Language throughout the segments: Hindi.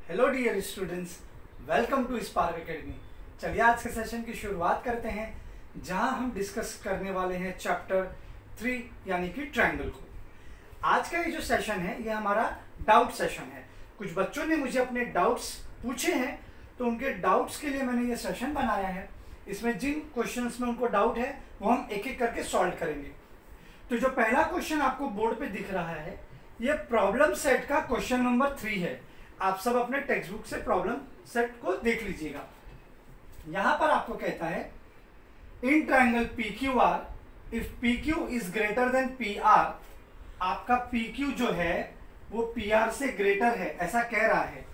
Hello dear students, welcome to Spark Academy. चलिए आज के सेशन की शुरुआत करते हैं, जहां हम डिस्कस करने वाले हैं चैप्टर 3 यानी कि ट्रायंगल को। आज का ये जो सेशन है ये हमारा डाउट सेशन है। कुछ बच्चों ने मुझे अपने डाउट्स पूछे हैं, तो उनके डाउट्स के लिए मैंने ये सेशन बनाया है। इसमें जिन क्वेश्चंस में उनको डाउट है वो हम एक एक करके सॉल्व करेंगे। तो जो पहला क्वेश्चन आपको बोर्ड पे दिख रहा है ये प्रॉब्लम सेट का क्वेश्चन नंबर 3 है। आप सब अपने टेक्स्ट बुक से प्रॉब्लम सेट को देख लीजिएगा। यहां पर आपको कहता है in triangle PQR if PQ is greater then PR, आपका PQ जो है वो PR से ग्रेटर है ऐसा कह रहा है।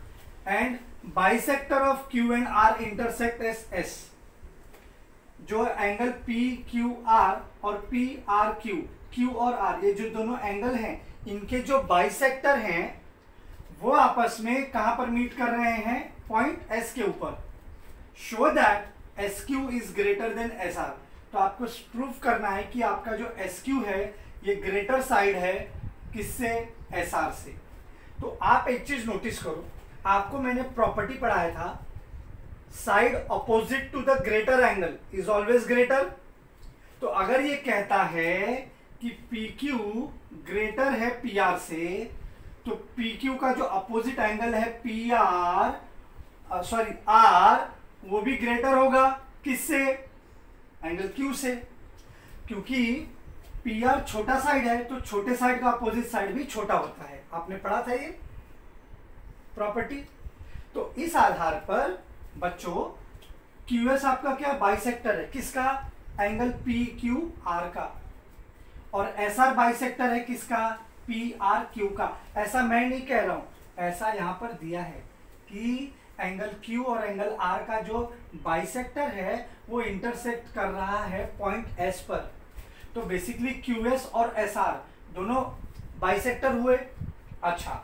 And bisector of Q and R intersect S S, जो एंगल PQR और PRQ, Q और R ये जो दोनों एंगल हैं इनके जो बाइसेक्टर हैं वो आपस में कहां पर मीट कर रहे हैं, पॉइंट S के ऊपर। Show that SQ is greater then SR। तो आपको प्रूफ करना है कि आपका जो SQ है ये ग्रेटर साइड है किससे, SR से। तो आप एक चीज नोटिस करो, आपको मैंने प्रॉपर्टी पढ़ाया था side opposite to the greater angle is always greater. तो अगर ये कहता है कि PQ ग्रेटर है PR से, तो PQ का जो अपोजिट एंगल है R वो भी ग्रेटर होगा किससे, एंगल Q से। क्योंकि PR छोटा साइड है तो छोटे साइड का अपोजिट साइड भी छोटा होता है। आपने पढ़ा था ये प्रॉपर्टी। तो इस आधार पर बच्चों QS आपका क्या बाइसेक्टर है किसका, एंगल PQR का, और SR बाइसेक्टर है किसका, PRQ का। ऐसा मैं नहीं कह रहा हूं, ऐसा यहां पर दिया है कि एंगल Q और एंगल R का जो बाइसेक्टर है वो इंटरसेक्ट कर रहा है पॉइंट S पर। तो बेसिकली QS और SR दोनों बाइसेक्टर हुए। अच्छा,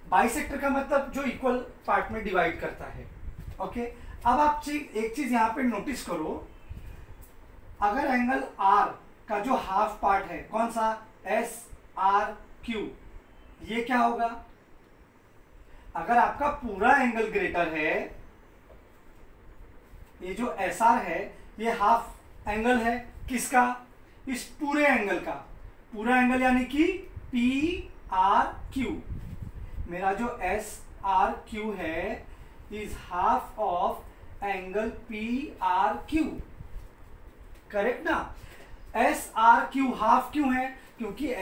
बाइसेक्टर का मतलब जो इक्वल पार्ट में डिवाइड करता है। ओके, अब आप एक चीज यहां पे नोटिस करो, अगर एंगल R का जो हाफ पार्ट है कौन सा, SRQ, ये क्या होगा, अगर आपका पूरा एंगल ग्रेटर है, ये जो SR है ये हाफ एंगल है किसका, इस पूरे एंगल का। पूरा एंगल यानी कि PRQ, मेरा जो SRQ है is half of angle PRQ, correct ना। SRQ हाफ क्यों है, क्योंकि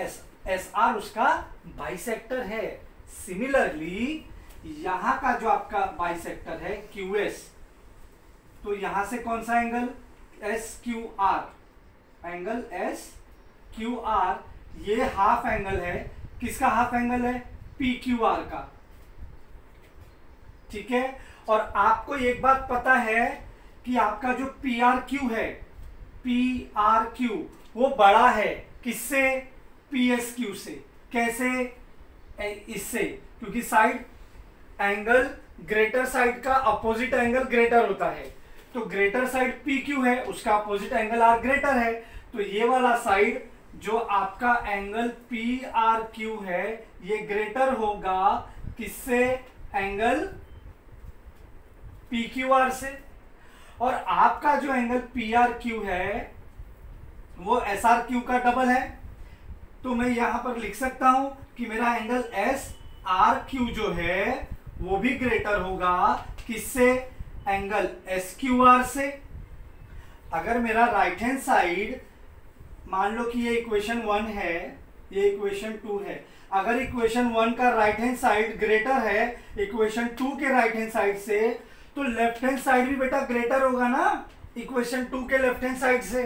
SR उसका बाइसेक्टर है। सिमिलरली यहां का जो आपका बाइसेक्टर है QS, तो यहां से कौन सा एंगल, SQR, एंगल SQR ये हाफ एंगल है किसका, हाफ एंगल है PQR का, ठीक है। और आपको एक बात पता है कि आपका जो PRQ है, PRQ वो बड़ा है किससे, PSQ से। कैसे, इससे, क्योंकि साइड एंगल ग्रेटर साइड का अपोजिट एंगल ग्रेटर होता है। तो ग्रेटर साइड PQ है, उसका अपोजिट एंगल R ग्रेटर है। तो ये वाला साइड जो आपका एंगल PRQ है ये ग्रेटर होगा किससे, एंगल PQR से। और आपका जो एंगल PRQ है वो SRQ का डबल है। तो मैं यहां पर लिख सकता हूं कि मेरा एंगल SRQ जो है वो भी ग्रेटर होगा किससे, एंगल SQR से। अगर मेरा राइट हैंड साइड, मान लो कि ये इक्वेशन 1 है, ये इक्वेशन 2 है, अगर इक्वेशन 1 का राइट हैंड साइड ग्रेटर है इक्वेशन 2 के राइट हैंड साइड से, तो लेफ्ट हैंड साइड भी बेटा ग्रेटर होगा ना इक्वेशन 2 के लेफ्ट हैंड साइड से।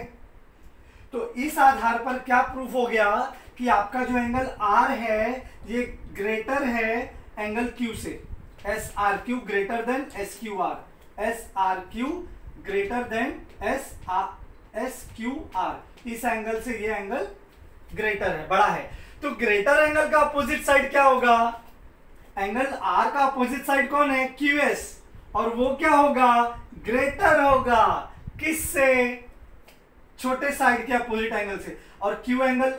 तो इस आधार पर क्या प्रूफ हो गया कि आपका जो एंगल R है ये ग्रेटर है एंगल Q से। SRQ greater than SQR, SRQ greater than SQR, इस एंगल से ये एंगल ग्रेटर है, बड़ा है। तो ग्रेटर एंगल का अपोजिट साइड क्या होगा, एंगल R का अपोजिट साइड कौन है, QS, और वो क्या होगा, ग्रेटर होगा किससे, छोटे साइड के अपोजिट एंगल से। और Q angle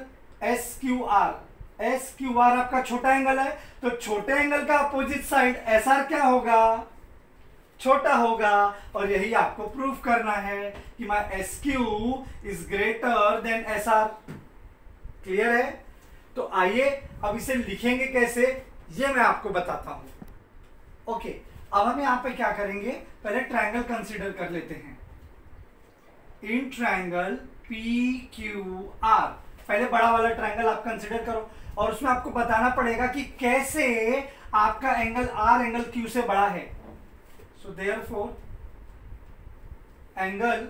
SQR, S Q R आपका छोटा एंगल है, तो छोटे एंगल का अपोजिट साइड एस आर क्या होगा, छोटा होगा। और यही आपको प्रूफ करना है कि my S Q is greater than S R. Clear है? तो आइए अब इसे लिखेंगे कैसे, ये मैं आपको बताता हूं। ओके, अब हम यहां पे क्या करेंगे, पहले ट्रायंगल कंसीडर कर लेते हैं। In triangle P Q are, पहले बड़ा वाला ट्रायंगल आप कंसीडर करो, और उसमें आपको बताना पड़ेगा कि कैसे आपका एंगल आर एंगल क्यू से बड़ा है। So therefore angle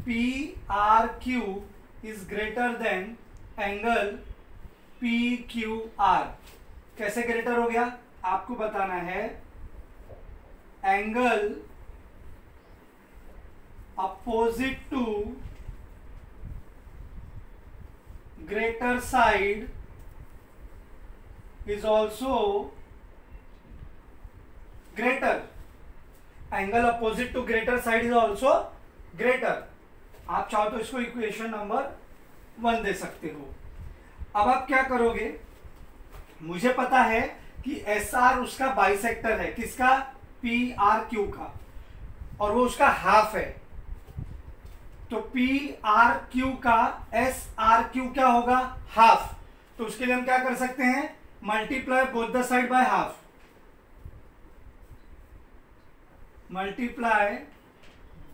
P R Q is greater than angle P Q R. कैसे ग्रेटर हो गया, आपको बताना है angle opposite to greater side is also greater. Angle opposite to greater side is also greater. आप चाहो तो इसको इक्वेशन नंबर 1 दे सकते हो। अब आप क्या करोगे, मुझे पता है कि एस आर उसका बाइसेक्टर है, किसका, पी आर क्यू का, और वो उसका हाफ है। तो पी आर क्यू का एस आर क्यू क्या होगा, हाफ। तो उसके लिए हम क्या कर सकते हैं, multiply both the side by half, multiply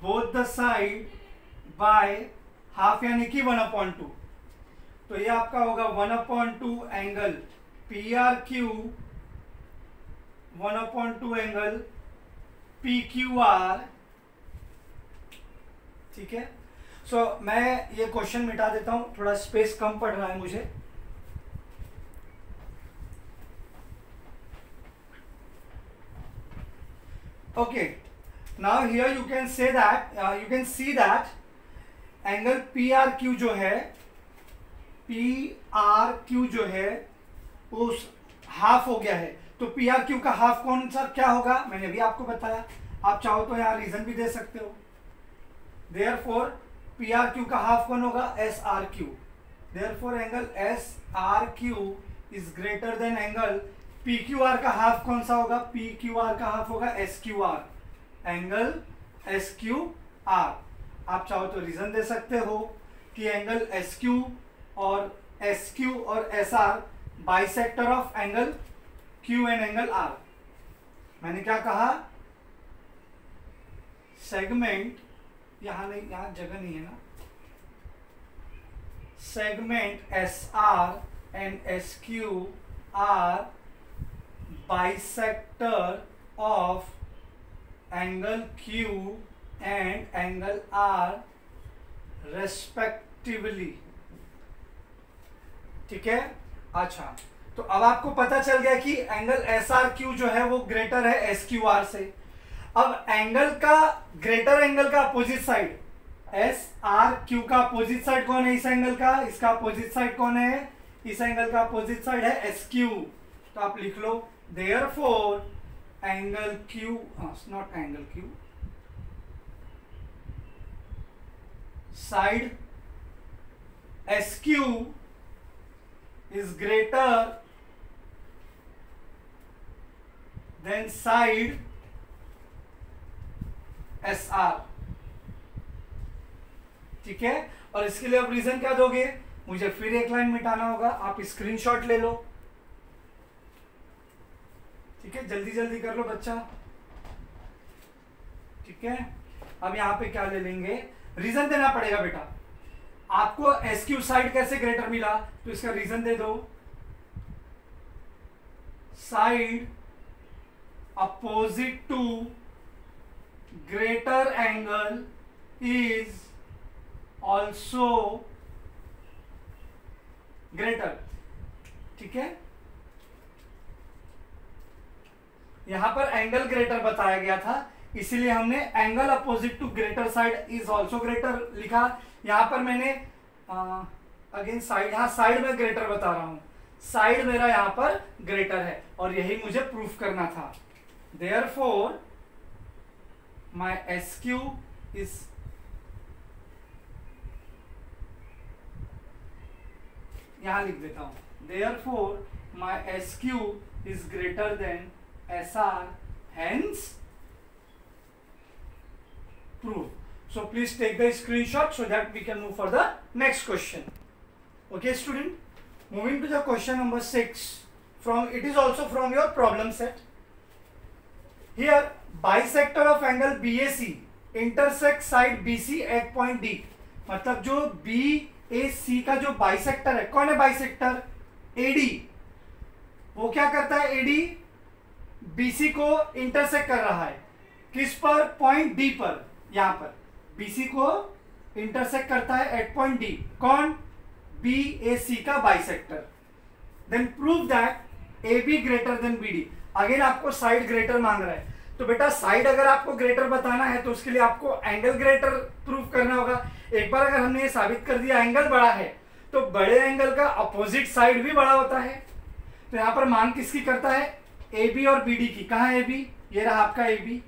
both the side by half, यानी कि 1/2। तो ये आपका होगा 1/2 angle P R Q, 1/2 angle P Q are. ठीक है, सो मैं ये क्वेश्चन मिटा देता हूं, थोड़ा स्पेस कम पड़ रहा है मुझे। Okay, now here you can say that you can see that angle PRQ जो है, PRQ जो है उस हाफ हो गया है। तो PRQ का हाफ कौन सा क्या होगा, मैंने भी आपको बताया। आप चाहो तो यहाँ रीजन भी दे सकते हो। Therefore PRQ का हाफ कौन होगा, SRQ। Therefore angle SRQ is greater than angle PQR का हाफ कौन सा होगा, PQR का हाफ होगा SQR, एंगल SQR। आप चाहो तो रीजन दे सकते हो कि एंगल SQ और SQ और SR bisector of angle Q and angle R। मैंने क्या कहा, सेगमेंट, यहां नहीं, यहां जगह नहीं है ना, segment SR and SQ are bisector of angle Q and angle R respectively। ठीक है, अच्छा, तो अब आपको पता चल गया कि एंगल SRQ जो है वो ग्रेटर है SQR से। अब एंगल का, ग्रेटर एंगल का अपोजिट साइड, SRQ का अपोजिट साइड कौन है, इस एंगल का, इसका अपोजिट साइड कौन है, इस एंगल का अपोजिट साइड है SQ। तो आप लिख लो therefore angle Q, not angle Q, side SQ is greater than side SR। ठीक है, और इसके लिए आप रीजन क्या दोगे, मुझे फिर एक लाइन मिटाना होगा, आप स्क्रीनशॉट ले लो। ठीक है, जल्दी जल्दी कर लो बच्चा। ठीक है, अब यहां पे क्या ले लेंगे, रीजन देना पड़ेगा बेटा। आपको एसक्यू साइड कैसे ग्रेटर मिला, तो इसका रीजन दे दो, side opposite to greater angle is also greater. ठीक है, यहां पर एंगल ग्रेटर बताया गया था, इसीलिए हमने angle opposite to greater side is also greater लिखा। यहां पर मैंने अगेन साइड, यहां साइड में ग्रेटर बता रहा हूं, साइड मेरा यहां पर ग्रेटर है, और यही मुझे प्रूफ करना था। देयरफॉर माय एसक्यू इज, यहां लिख देता हूं, Therefore, my SQ is greater than SR, hence prove. So please take the screenshot so that we can move for the next question. Okay, student. Moving to the question number 6. It is also from your problem set. Here, bisector of angle BAC intersects side BC at point D. मतलब जो BAC का जो बाइसेक्टर है, कौन है बाइसेक्टर? AD. वो क्या करता है? AD BC को इंटरसेक्ट कर रहा है, किस पर? पॉइंट D पर. यहां पर BC को इंटरसेक्ट करता है एट पॉइंट D. कौन? BAC का bisector. Then prove that AB greater than BD. Again आपको साइड ग्रेटर मांग रहा है, तो बेटा साइड अगर आपको ग्रेटर बताना है तो उसके लिए आपको एंगल ग्रेटर प्रूव करना होगा. एक बार अगर हमने ये साबित कर दिया एंगल बड़ा है, तो बड़े एंगल का अपोजिट साइड भी बड़ा होता है. तो यहाँ पर मांग किसकी करता है? AB और BD की. कहाँ है AB? ये रहा आपका AB.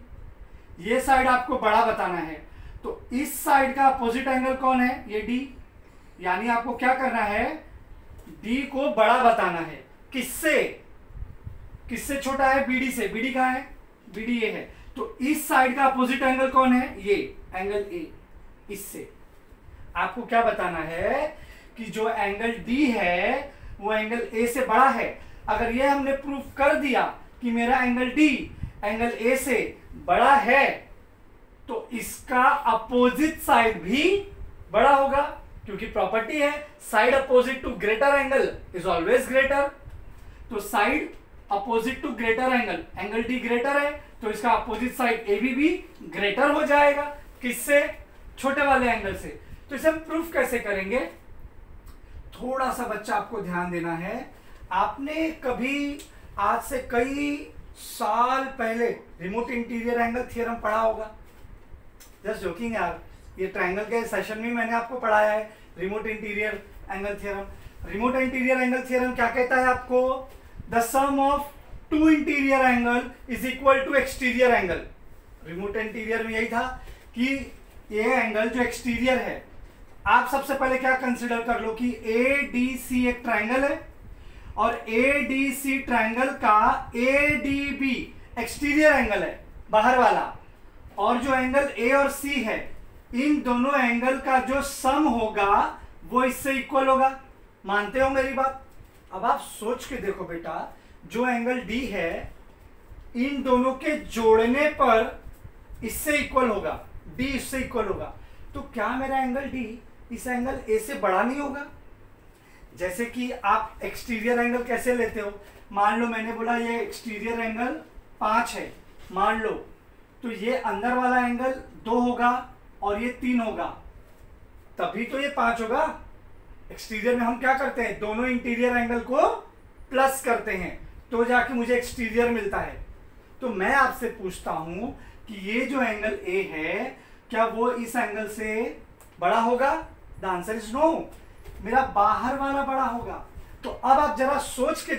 ये साइड आपको बड़ा बताना है, तो इस साइड का अपोजिट एंगल कौन है? ये D. यानी आपको क्या करना है? D को बड़ा बताना है. किससे? किससे छोटा है? BD से. BD कहाँ है? BD ये है. तो इस साइड का अपोजिट एंगल कौन है? ये एंगल A. इससे आपको क्या बताना है कि जो एंगल D है वो एंगल A से बड़ा है. अगर ये हमने प्रूफ कर दिया कि मेरा एंगल D एंगल A से बड़ा है, तो इसका अपोजिट साइड भी बड़ा होगा, क्योंकि प्रॉपर्टी है side opposite to greater angle is always greater. तो side opposite to greater angle D greater है, तो इसका अपोजिट साइड AB भी ग्रेटर हो जाएगा. किससे? छोटे वाले एंगल से. तो इसे हम प्रूफ कैसे करेंगे? थोड़ा सा बच्चा आपको ध्यान देना है. आपने कभी आज से कई साल पहले रिमोट इंटीरियर एंगल थ्योरम पढ़ा होगा. जस्ट जोकिंग यार, ये ट्रायंगल के सेशन में मैंने आपको पढ़ाया है remote interior angle theorem. Remote interior angle theorem क्या कहता है आपको? The sum of two interior angle is equal to exterior angle. Remote interior में यही था कि ये एंगल जो एक्सटीरियर है, आप सबसे पहले क्या कंसिडर कर लो कि ADC एक ट्रायंगल है, और ADC ट्रायंगल का ADB एक्सटीरियर एंगल है, बाहर वाला. और जो एंगल A और C है, इन दोनों एंगल का जो सम होगा वो इससे इक्वल होगा. मानते हो मेरी बात? अब आप सोच के देखो बेटा, जो एंगल D है इन दोनों के जोड़ने पर इससे इक्वल होगा, D इससे इक्वल होगा. तो क्या मेरा एंगल D इस एंगल A से बड़ा नहीं होगा? जैसे कि आप एक्सटीरियर एंगल कैसे लेते हो? मान लो मैंने बोला ये एक्सटीरियर एंगल 5 है, मान लो, तो ये अंदर वाला एंगल 2 होगा और ये 3 होगा, तभी तो ये 5 होगा. एक्सटीरियर में हम क्या करते हैं? दोनों इंटीरियर एंगल को प्लस करते हैं, तो जाके मुझे एक्सटीरियर मिलता है. तो मैं आपसे पूछता हूं कि ये जो एंगल A है, क्या वो इस एंगल से बड़ा होगा? The answer is no. मेरा बाहर वाला बड़ा होगा. तो अब आप जरा सोच के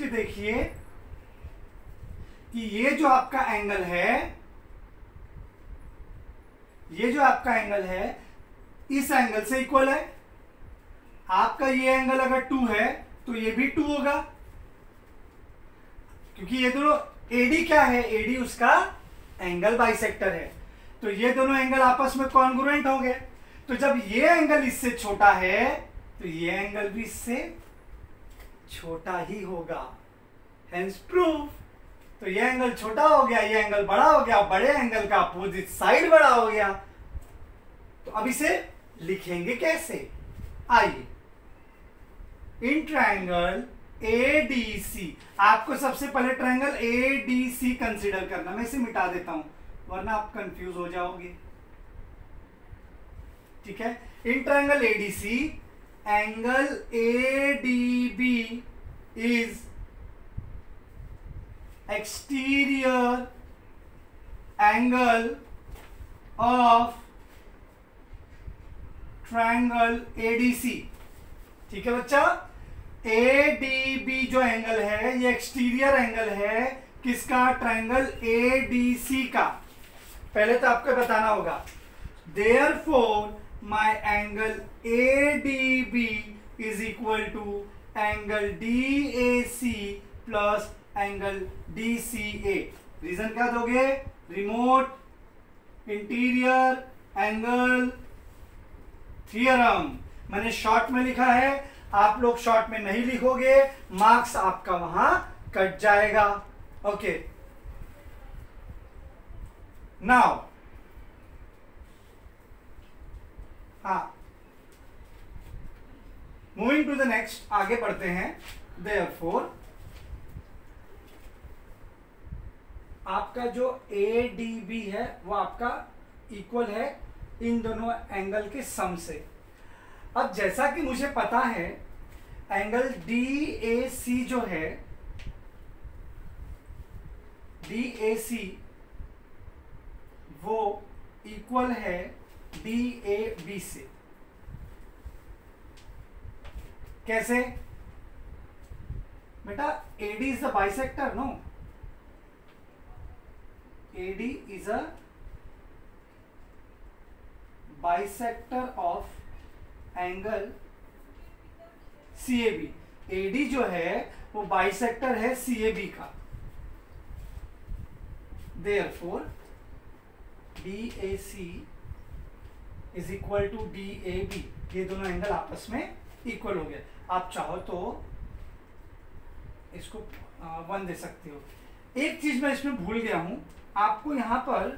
देखिए, कि ये जो आपका एंगल है, इस एंगल से इक्वल है. आपका ये एंगल अगर 2 है तो ये भी 2 होगा, क्योंकि ये दोनों AD क्या है? AD उसका एंगल बाइसेक्टर है. तो ये दोनों एंगल आपस में कॉन्ग्रुएंट होंगे. तो जब ये एंगल इससे छोटा है तो ये एंगल भी इससे छोटा ही होगा. Hence proof. तो ये एंगल छोटा हो गया, ये एंगल बड़ा हो गया, बड़े एंगल का अपोजिट साइड बड़ा हो गया. तो अब इसे लिखेंगे कैसे? आइए, इन ट्रायंगल ADC, आपको सबसे पहले ट्रायंगल ADC कंसीडर करना. मैं इसे मिटा देता हूं वरना आप कंफ्यूज हो जाओगे. ठीक है? In triangle ADC, angle ADB is exterior angle of triangle ADC. ठीक है बच्चा? ADB जो एंगल है ये एक्सटीरियर एंगल है किसका? ट्रायंगल ADC का. पहले तो आपको बताना होगा. Therefore my angle ADB is equal to angle DAC plus angle DCA। Reason क्या दोगे? Remote interior angle theorem. मैंने शॉर्ट में लिखा है, आप लोग शॉर्ट में नहीं लिखोगे, मार्क्स आपका वहां कट जाएगा। Okay, now moving to the next, आगे बढ़ते हैं। देयरफॉर आपका जो ADB है वो आपका इक्वल है इन दोनों एंगल के सम से। अब जैसा कि मुझे पता है एंगल DAC जो है, DAC वो इक्वल है DAB से। कैसे बेटा? AD is the bisector, no? AD is a bisector of angle CAB। AD जो है वो बाइसेक्टर है CAB का। Therefore DAC is equal to DAB। ये दोनों एंगल आपस में इक्वल हो गए। आप चाहो तो इसको 1 दे सकते हो। एक चीज मैं इसमें भूल गया हूं, आपको यहां पर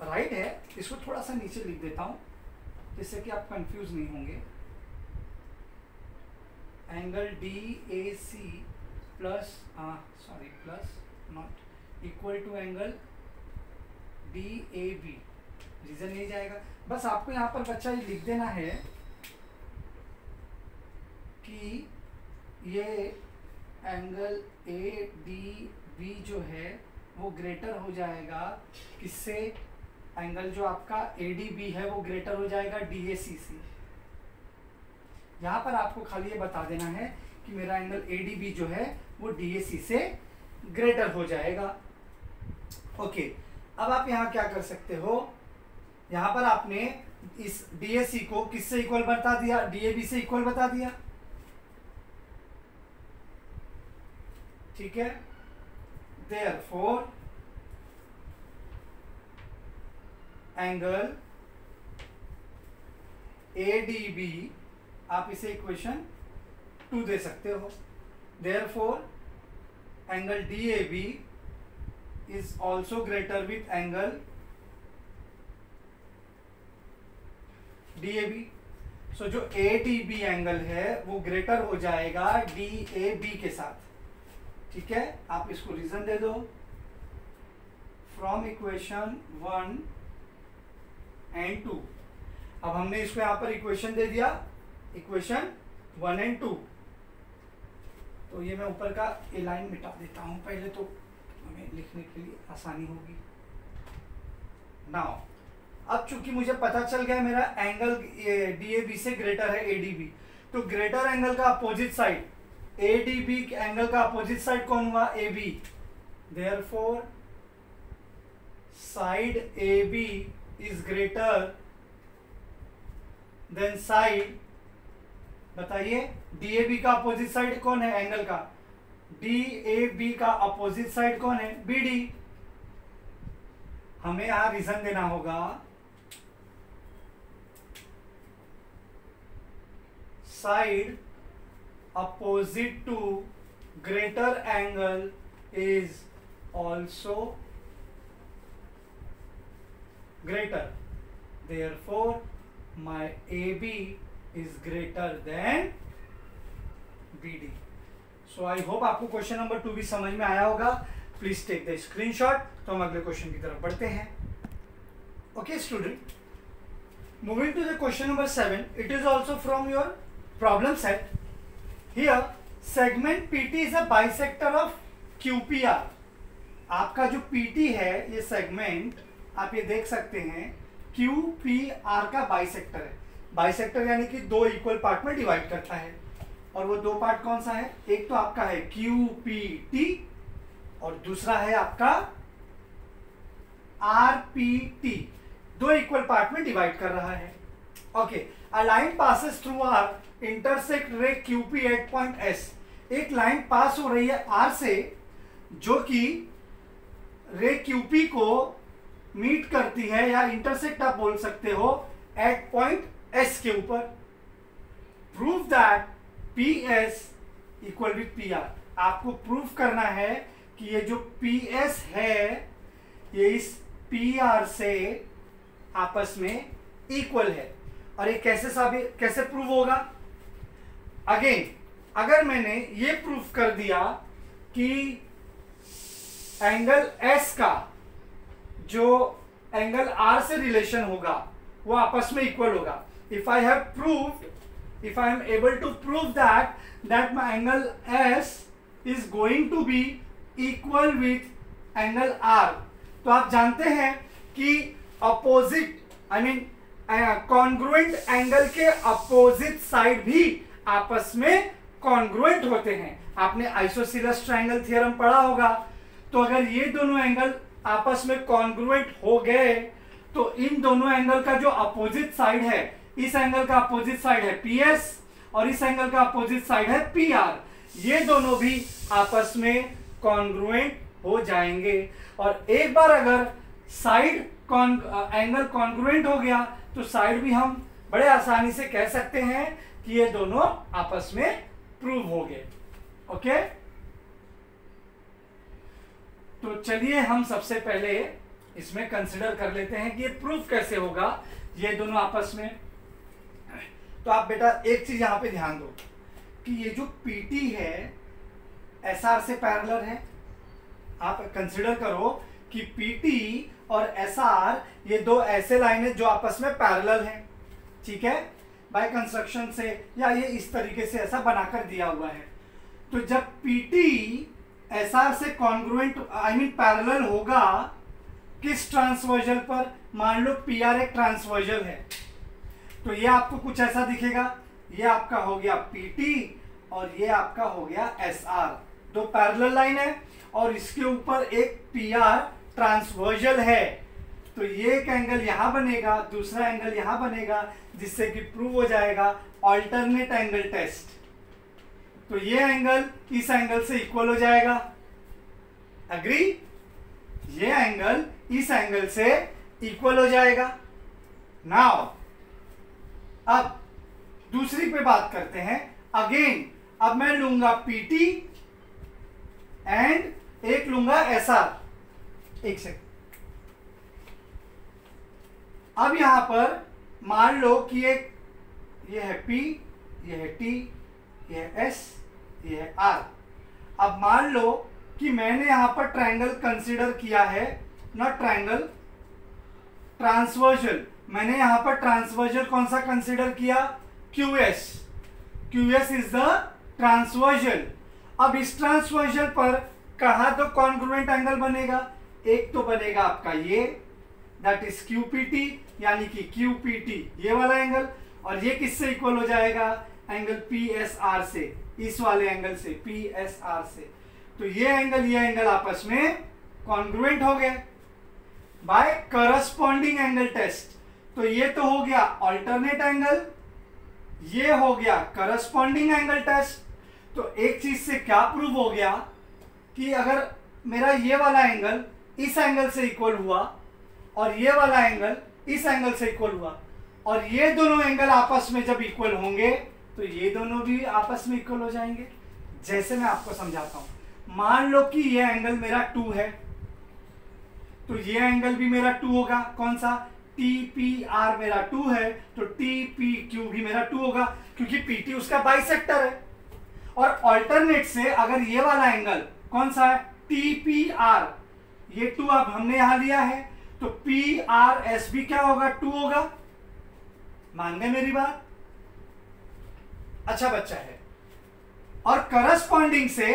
राइट है, इसको थोड़ा सा नीचे लिख देता हूं जिससे कि आप कंफ्यूज नहीं होंगे। Angle DAC plus plus not equal to angle DAB। Reason नहीं जाएगा, बस आपको यहां पर बच्चा ये लिख देना है कि ये एंगल ADB जो है वो ग्रेटर हो जाएगा किससे? एंगल जो आपका ADB है वो ग्रेटर हो जाएगा DAC से। यहां पर आपको खाली ये बता देना है कि मेरा एंगल ADB जो है वो DAC से ग्रेटर हो जाएगा। ओके, अब आप यहां क्या कर सकते हो? यहां पर आपने इस DAC को किससे इक्वल बता दिया? DAB से इक्वल बता दिया, ठीक है? Therefore एंगल ADB आप इसे इक्वेशन 2 दे सकते हो। Therefore angle DAB is also greater with angle DAB। सो जो ADB एंगल है वो ग्रेटर हो जाएगा DAB के साथ, ठीक है? आप इसको रीजन दे दो फ्रॉम इक्वेशन 1 एंड 2। अब हमने इसको यहां पर इक्वेशन दे दिया, इक्वेशन 1 एंड 2। तो ये मैं ऊपर का ए लाइन मिटा देता हूं पहले, तो हमें लिखने के लिए आसानी होगी। नाउ अब चूंकि मुझे पता चल गया मेरा एंगल DAB से ग्रेटर है ADB, तो ग्रेटर एंगल का अपोजिट साइड ADB एंगल का अपोजिट साइड कौन हुआ? AB। Therefore side AB is greater than side, बताइए DAB का अपोजिट साइड कौन है एंगल का? DAB का अपोजिट साइड कौन है? BD। हमें यहां रीजन देना होगा side opposite to greater angle is also greater, therefore my AB is greater than BD। So I hope आपको क्वेश्चन नंबर 2 भी समझ में आया होगा। Please take the screenshot. तो हम अगले क्वेश्चन की तरफ बढ़ते हैं। Okay student, moving to the question number 7, it is also from your problem set. Here segment PT is a bisector of QPR। आपका जो PT है ये सेगमेंट आप ये देख सकते हैं QPR का बाइसेक्टर है। बाइसेक्टर यानी कि 2 इक्वल पार्ट में डिवाइड करता है, और वो 2 पार्ट कौन सा है? एक तो आपका है QPT और दूसरा है आपका RPT। 2 इक्वल पार्ट में डिवाइड कर रहा है। Okay, a line passes through R intersect रे QP एट पॉइंट S। एक लाइन पास हो रही है R से जो कि रे QP को मीट करती है या इंटरसेक्ट आप बोल सकते हो एट पॉइंट S के ऊपर। Prove that PS equal with PR। आपको प्रूफ करना है कि ये जो PS है ये इस PR से आपस में इक्वल है। और ये कैसे प्रूव होगा? अगेन अगर मैंने ये प्रूफ कर दिया कि एंगल S का जो एंगल R से रिलेशन होगा वो आपस में इक्वल होगा। If I am able to prove that my angle S is going to be equal with angle R, तो आप जानते हैं कि अपोजिट कॉन्ग्रुएंट एंगल के अपोजिट साइड भी आपस में कॉन्ग्रुएंट होते हैं। आपने आइसोसेलेस ट्रायंगल थ्योरम पढ़ा होगा। तो अगर ये दोनों एंगल आपस में कॉन्ग्रुएंट हो गए तो इन दोनों एंगल का जो अपोजिट साइड है, इस एंगल का अपोजिट साइड है PS और इस एंगल का अपोजिट साइड है PR, ये दोनों भी आपस में कॉन्ग्रुएंट हो जाएंगे। और एक बार अगर साइड एंगल कॉन्ग्रुएंट हो गया तो साइड भी हम बड़े आसानी से कह सकते हैं कि ये दोनों आपस में प्रूव हो गए। ओके, तो चलिए हम सबसे पहले इसमें कंसिडर कर लेते हैं कि ये प्रूफ कैसे होगा ये दोनों आपस में। तो आप बेटा एक चीज यहां पे ध्यान दो कि ये जो PT है SR से पैरेलल है। आप कंसिडर करो कि PT और SR ये दो ऐसे लाइन है जो आपस में पैरेलल हैं, ठीक है, बाय कंस्ट्रक्शन से या ये इस तरीके से ऐसा बनाकर दिया हुआ है। तो जब PT SR से कॉन्ग्रुएंट पैरेलल होगा किस ट्रांसवर्जल पर, मान लो PR एक ट्रांसवर्जल है, तो ये आपको कुछ ऐसा दिखेगा। ये आपका हो गया PT और ये आपका हो गया SR, दो पैरेलल लाइन है और इसके ऊपर एक PR ट्रांसवर्जल है। तो ये एक एंगल यहां बनेगा, दूसरा एंगल यहां बनेगा, जिससे कि प्रूव हो जाएगा अल्टरनेट एंगल टेस्ट। तो ये एंगल इस एंगल से इक्वल हो जाएगा, एग्री? ये एंगल इस एंगल से इक्वल हो जाएगा। नाउ अब दूसरी पे बात करते हैं। अगेन अब मैं लूंगा PT एंड एक लूंगा SR। एक सेकंड, अब यहां पर मान लो कि ये है P, ये है T, ये है S, ये है R। अब मान लो कि मैंने यहां पर ट्रायंगल कंसीडर किया है, नॉट ट्रायंगल, ट्रांसवर्जल। मैंने यहां पर ट्रांसवर्जल कौन सा कंसीडर किया? QS। QS is the transversal. अब इस ट्रांसवर्जल पर कहां तो कॉन्ग्रुएंट एंगल बनेगा? एक तो बनेगा आपका ये, दैट इज QPT, यानी कि QPT ये वाला एंगल, और ये किससे इक्वल हो जाएगा? एंगल PSR से, इस वाले एंगल से, PSR से। तो ये एंगल आपस में कॉन्ग्रुएंट हो गए बाय करस्पॉन्डिंग एंगल टेस्ट। तो ये तो हो गया अल्टरनेट एंगल, ये हो गया करस्पॉन्डिंग एंगल टेस्ट। तो एक चीज से क्या प्रूव हो गया कि अगर मेरा ये वाला एंगल इस एंगल से इक्वल हुआ और ये वाला एंगल इस एंगल से इक्वल हुआ और ये दोनों एंगल आपस में जब इक्वल होंगे तो ये दोनों भी आपस में इक्वल हो जाएंगे। जैसे मैं आपको समझाता हूं, मान लो कि ये एंगल मेरा 2 है तो ये एंगल भी मेरा 2 होगा। कौन सा? TPR मेरा 2 है तो TPQ भी मेरा 2 होगा, क्योंकि PT उसका बाइसेक्टर है। और अल्टरनेट से अगर ये वाला एंगल कौन सा है? TPR, ये 2 अब हमने यहां लिया है तो PRS भी क्या होगा? 2 होगा। मान गए मेरी बात? अच्छा बच्चा है। और करस्पॉन्डिंग से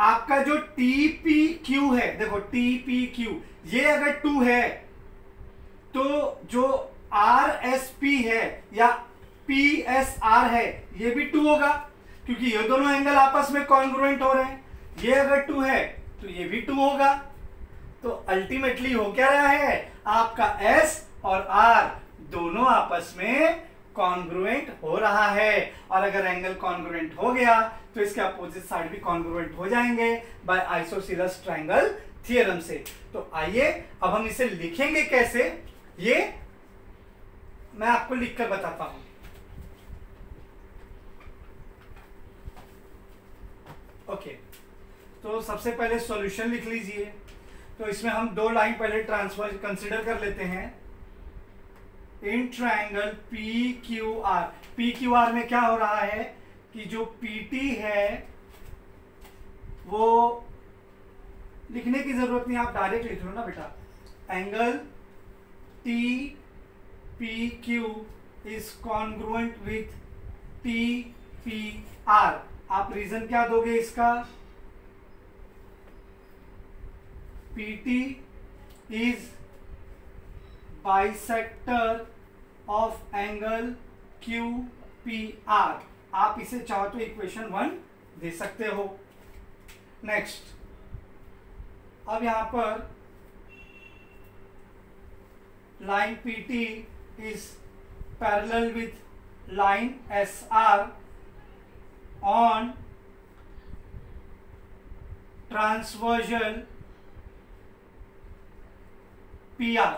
आपका जो TPQ है, देखो TPQ ये अगर 2 है तो जो RSP है या PSR है ये भी 2 होगा, क्योंकि ये दोनों एंगल आपस में कॉन्ग्रुएंट हो रहे हैं। ये अगर 2 है तो ये भी 2 होगा। तो अल्टीमेटली हो क्या रहा है? आपका S और R दोनों आपस में कॉन्ग्रुएंट हो रहा है, और अगर एंगल कॉन्ग्रुएंट हो गया तो इसके अपोजिट साइड भी कॉन्ग्रुएंट हो जाएंगे बाय आइसोसेलेस ट्रायंगल थ्योरम से। तो आइए अब हम इसे लिखेंगे कैसे, ये मैं आपको लिखकर बताता हूं। ओके, तो सबसे पहले सॉल्यूशन लिख लीजिए। तो इसमें हम दो लाइन पहले ट्रांसफर कंसीडर कर लेते हैं। In triangle P Q are में क्या हो रहा है कि जो पीटी है वो लिखने की जरूरत नहीं, आप डायरेक्ट लिख लो ना बेटा। Angle T P Q is congruent with T P R. आप रीजन क्या दोगे इसका? PT is bisector of angle QPR। आप इसे चाहो तो इक्वेशन 1 दे सकते हो। नेक्स्ट, अब यहां पर line PT is parallel with line SR on transversal PR।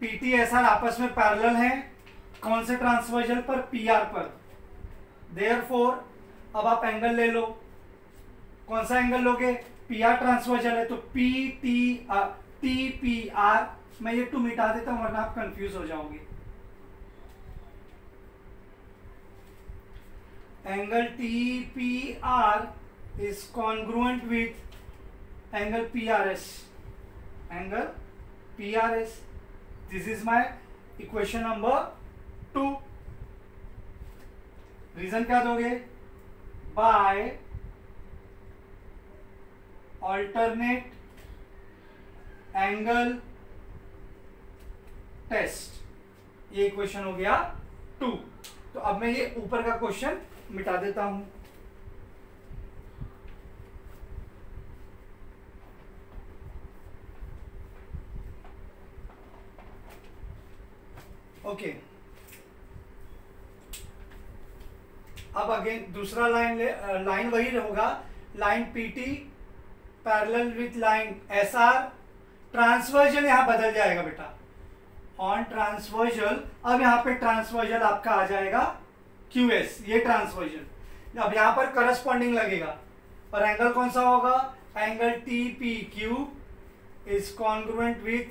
PT SR आपस में पैरेलल हैं, कौन से ट्रांसवर्जल पर? PR पर। देयरफॉर अब आप एंगल ले लो, कौन सा एंगल लोगे? PR ट्रांसवर्जल है तो TPR। मैं ये 2 मिटा देता हूं वरना आप कंफ्यूज हो जाओगे। Angle TPR is congruent with angle PRS। Angle PRS, this is my equation number 2। Reason क्या दोगे? बाय ऑल्टरनेट एंगल टेस्ट, ये इक्वेशन हो गया 2। तो अब मैं ये ऊपर का क्वेश्चन मिटा देता हूं। ओके, अब अगेन दूसरा लाइन वही होगा। Line PT parallel with line SR, transversal यहां बदल जाएगा बेटा, ऑन ट्रांसवर्जल। अब यहां पे ट्रांसवर्जल आपका आ जाएगा QS, ये ट्रांसवर्जल। अब यहां पर करस्पॉन्डिंग लगेगा और एंगल कौन सा होगा? Angle TPQ is congruent with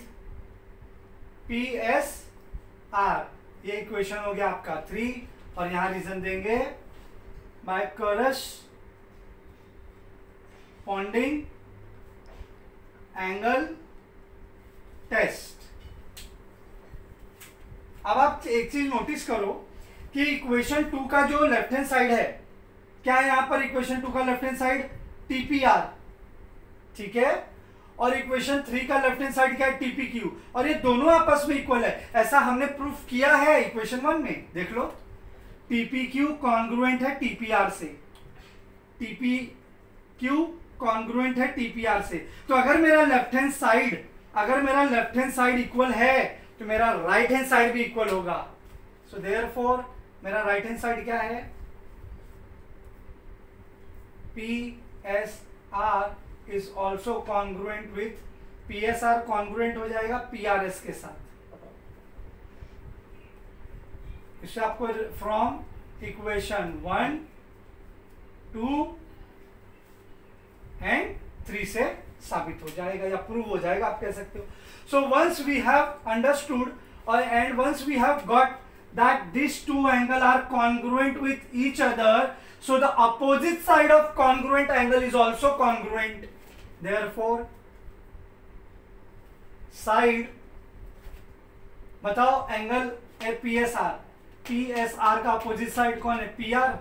PSR। ये इक्वेशन हो गया आपका 3, और यहां रीजन देंगे बाय करस्पॉन्डिंग एंगल टेस्ट। अब आप एक चीज नोटिस करो कि इक्वेशन 2 का जो लेफ्ट हैंड साइड है, क्या है यहां पर? इक्वेशन 2 का लेफ्ट हैंड साइड TPR, ठीक है, और इक्वेशन 3 का लेफ्ट हैंड साइड क्या है? TPQ, और ये दोनों आपस में इक्वल है। ऐसा हमने प्रूफ किया है इक्वेशन 1 में, देख लो। TPQ कॉन्ग्रुएंट है TPR से, TPQ कॉन्ग्रुएंट है TPR से। तो अगर मेरा लेफ्ट हैंड साइड इक्वल है तो मेरा राइट हैंड साइड भी इक्वल होगा। सो देयरफॉर मेरा राइट हैंड साइड क्या है? PSR is also congruent with PSR, congruent हो जाएगा PRS के साथ। इससे आपको फ्रॉम इक्वेशन 1, 2 एंड 3 से साबित हो जाएगा या प्रूव हो जाएगा, आप कह सकते हो। So once we have understood and once we have got that these two angles are congruent with each other, so the opposite side of congruent angle is also congruent, therefore side, बताओ एंगल PSR का अपोजिट साइड कौन है? PR।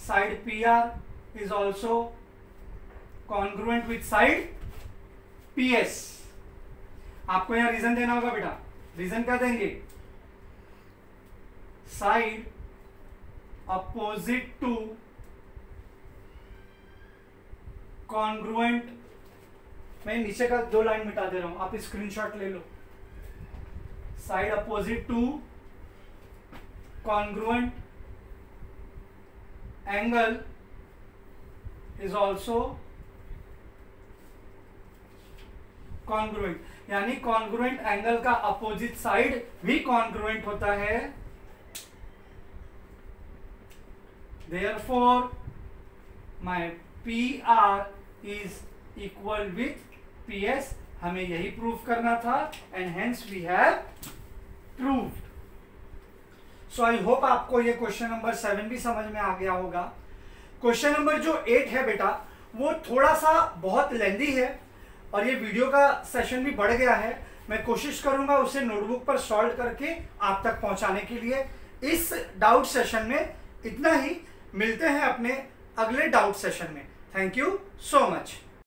Side PR is also congruent with side PS। आपको यहां रीजन देना होगा बेटा। रीजन क्या देंगे? Side opposite two congruent. मैं नीचे का 2 लाइन मिटा दे रहा हूं, आप स्क्रीनशॉट ले लो। Side opposite to congruent angle is also congruent, यानी congruent angle का अपोजिट साइड भी congruent होता है। Therefore my PR is equal with PS, हमें यही प्रूव करना था and hence we have proved। So I hope आपको ये क्वेश्चन नंबर 7 भी समझ में आ गया होगा। क्वेश्चन नंबर जो 8 है बेटा, वो थोड़ा सा बहुत लेंदी है और ये वीडियो का सेशन भी बढ़ गया है। मैं कोशिश करूंगा उसे नोटबुक पर सॉल्व करके आप तक पहुंचाने के लिए। इस डाउट सेशन में इतना ही, मिलते हैं अपने अगले डाउट सेशन में। Thank you so much.